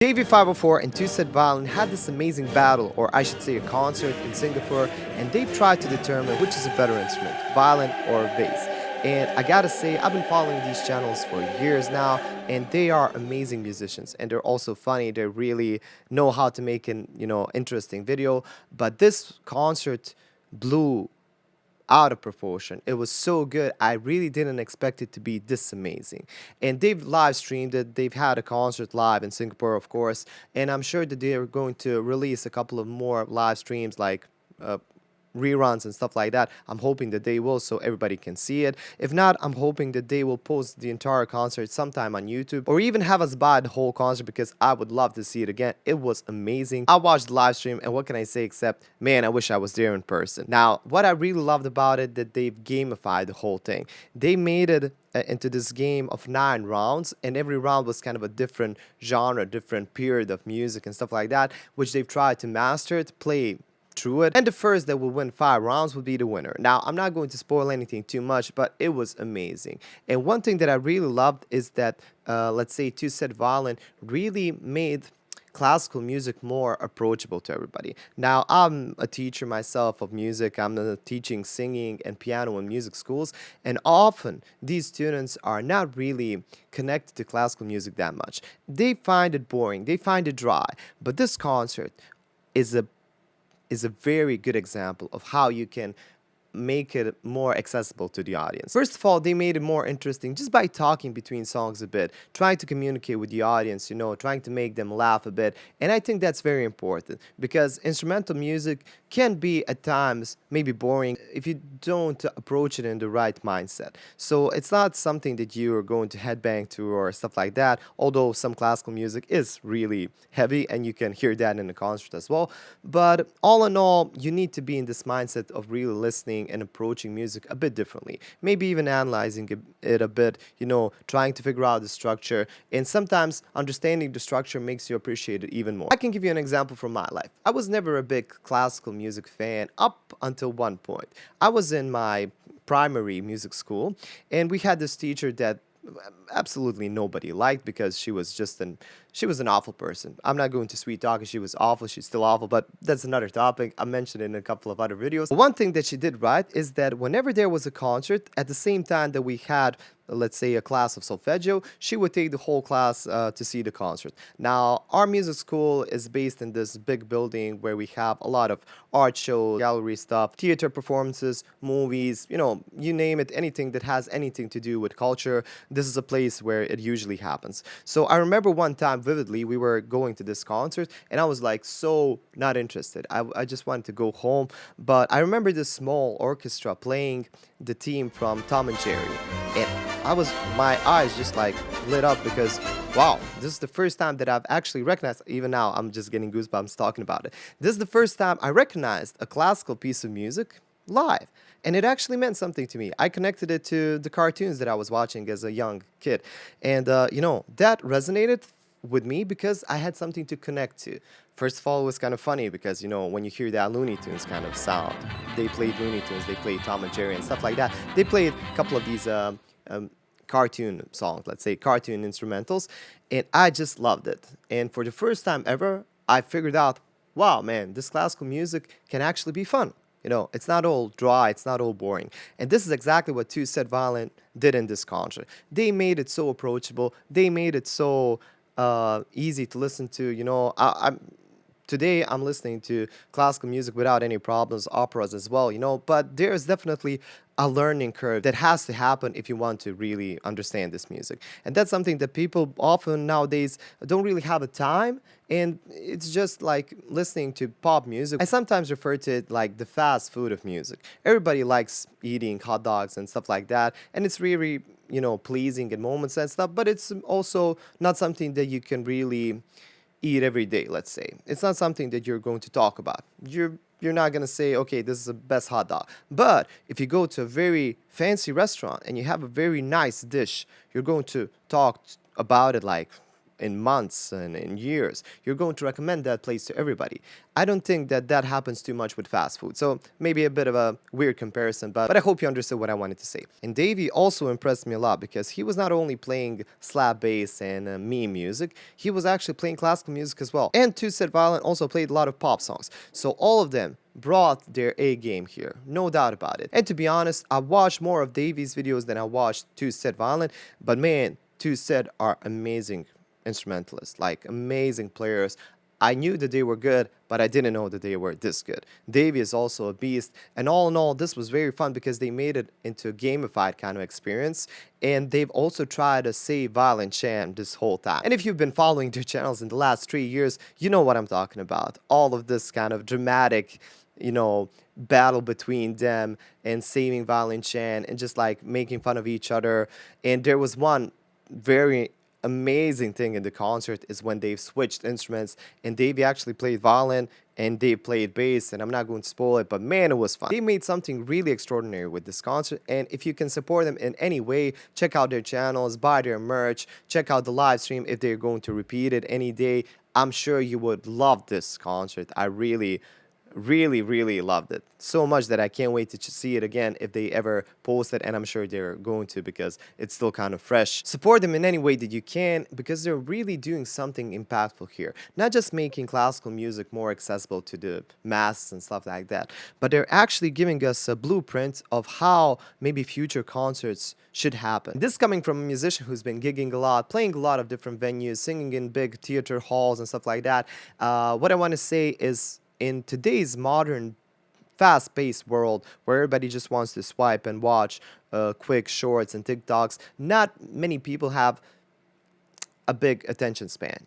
Davie504 and TwoSetViolin had this amazing battle, or I should say a concert in Singapore, and they tried to determine which is a better instrument, violin or bass. And I gotta say, I've been following these channels for years now, and they are amazing musicians, and they're also funny. They really know how to make an interesting video. But this concert blew out of proportion. It was so good. I really didn't expect it to be this amazing. And they've live streamed it. They've had a concert live in Singapore, of course. And I'm sure that they're going to release a couple of more live streams like reruns and stuff like that. I'm hoping that they will so everybody can see it. If not, I'm hoping that they will post the entire concert sometime on YouTube or even have us buy the whole concert because I would love to see it again. It was amazing. I watched the live stream and what can I say except, man, I wish I was there in person. Now, what I really loved about it that they've gamified the whole thing. They made it into this game of 9 rounds, and every round was kind of a different genre, different period of music and stuff like that, which they've tried to master to play through it, and the first that will win 5 rounds will be the winner. Now, I'm not going to spoil anything too much, but it was amazing. And one thing that I really loved is that, let's say, TwoSetViolin really made classical music more approachable to everybody. Now, I'm a teacher myself of music. I'm teaching singing and piano in music schools, and often these students are not really connected to classical music that much. They find it boring, they find it dry, but this concert is a very good example of how you can make it more accessible to the audience. First of all, they made it more interesting just by talking between songs a bit, trying to communicate with the audience, trying to make them laugh a bit. And I think that's very important because instrumental music can be at times maybe boring if you don't approach it in the right mindset. So it's not something that you are going to headbang to or stuff like that, although some classical music is really heavy and you can hear that in the concert as well. But all in all, you need to be in this mindset of really listening and approaching music a bit differently. Maybe even analyzing it a bit, trying to figure out the structure. And sometimes understanding the structure makes you appreciate it even more. I can give you an example from my life. I was never a big classical music fan up until one point. I was in my primary music school and we had this teacher that absolutely nobody liked because she was an awful person. I'm not going to sweet talk her. She was awful. She's still awful, but that's another topic. I mentioned it in a couple of other videos. One thing that she did right is that whenever there was a concert, at the same time that we had, let's say, a class of solfeggio, she would take the whole class to see the concert. Now, our music school is based in this big building where we have a lot of art shows, gallery stuff, theater performances, movies, you name it, anything that has anything to do with culture. This is a place where it usually happens. So I remember one time vividly, we were going to this concert and I was like so not interested. I just wanted to go home. But I remember this small orchestra playing the theme from Tom and Jerry. And my eyes just like lit up because, wow, this is the first time that I've actually recognized, even now I'm just getting goosebumps talking about it. This is the first time I recognized a classical piece of music live. And it actually meant something to me. I connected it to the cartoons that I was watching as a young kid. And, that resonated with me because I had something to connect to. First of all, it was kind of funny because, when you hear that Looney Tunes kind of sound, they played Looney Tunes, they played Tom and Jerry and stuff like that. They played a couple of these cartoon songs, let's say cartoon instrumentals, and I just loved it. And for the first time ever, I figured out, wow, man, this classical music can actually be fun. It's not all dry, it's not all boring. And this is exactly what TwoSetViolin did in this concert. They made it so approachable. They made it so easy to listen to. Today I'm listening to classical music without any problems, operas as well, but there's definitely a learning curve that has to happen if you want to really understand this music. And that's something that people often nowadays don't really have a time, and it's just like listening to pop music. I sometimes refer to it like the fast food of music. Everybody likes eating hot dogs and stuff like that, and it's really, pleasing in moments and stuff, but it's also not something that you can really eat every day, let's say. It's not something that you're going to talk about. You're not going to say, okay, this is the best hot dog. But if you go to a very fancy restaurant and you have a very nice dish, you're going to talk about it like in months and in years, you're going to recommend that place to everybody. I don't think that that happens too much with fast food. So maybe a bit of a weird comparison, but I hope you understood what I wanted to say. And Davey also impressed me a lot because he was not only playing slap bass and meme music, he was actually playing classical music as well. And TwoSetViolin also played a lot of pop songs. So all of them brought their A game here, no doubt about it. And to be honest, I watched more of Davey's videos than I watched TwoSetViolin, but man, TwoSet are amazing instrumentalists, like amazing players. I knew that they were good, but I didn't know that they were this good. Davey is also a beast, and all in all, this was very fun because they made it into a gamified kind of experience, and they've also tried to save violin chant this whole time. And if you've been following their channels in the last 3 years, you know what I'm talking about. All of this kind of dramatic, battle between them and saving violin chan and just like making fun of each other. And there was one very amazing thing in the concert is when they've switched instruments and Davey actually played violin and they played bass, and I'm not going to spoil it, but man, it was fun. They made something really extraordinary with this concert, and if you can support them in any way, check out their channels, buy their merch, check out the live stream if they're going to repeat it any day. I'm sure you would love this concert. I really loved it so much that I can't wait to see it again if they ever post it, and I'm sure they're going to because it's still kind of fresh. Support them in any way that you can because they're really doing something impactful here, not just making classical music more accessible to the masses and stuff like that, but they're actually giving us a blueprint of how maybe future concerts should happen. This coming from a musician who's been gigging a lot, playing a lot of different venues, singing in big theater halls and stuff like that. What I want to say is, in today's modern fast-paced world where everybody just wants to swipe and watch quick shorts and TikToks, not many people have a big attention span.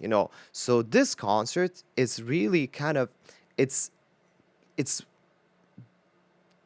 So this concert is really kind of, it's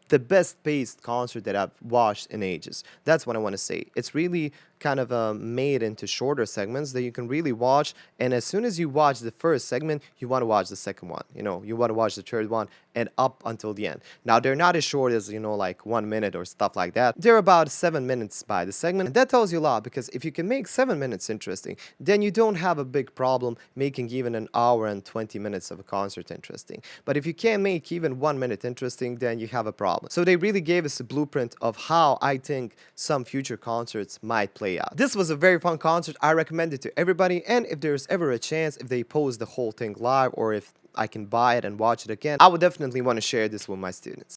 the best paced concert that I've watched in ages. That's what I want to say. It's really kind of made into shorter segments that you can really watch, and as soon as you watch the first segment, you want to watch the second one. You want to watch the third one and up until the end. Now, they're not as short as, like 1 minute or stuff like that. They're about 7 minutes by the segment, and that tells you a lot because if you can make 7 minutes interesting, then you don't have a big problem making even an hour and 20 minutes of a concert interesting. But if you can't make even 1 minute interesting, then you have a problem. So they really gave us a blueprint of how I think some future concerts might play out. This was a very fun concert. I recommend it to everybody, and if there's ever a chance, if they post the whole thing live or if I can buy it and watch it again, I would definitely want to share this with my students.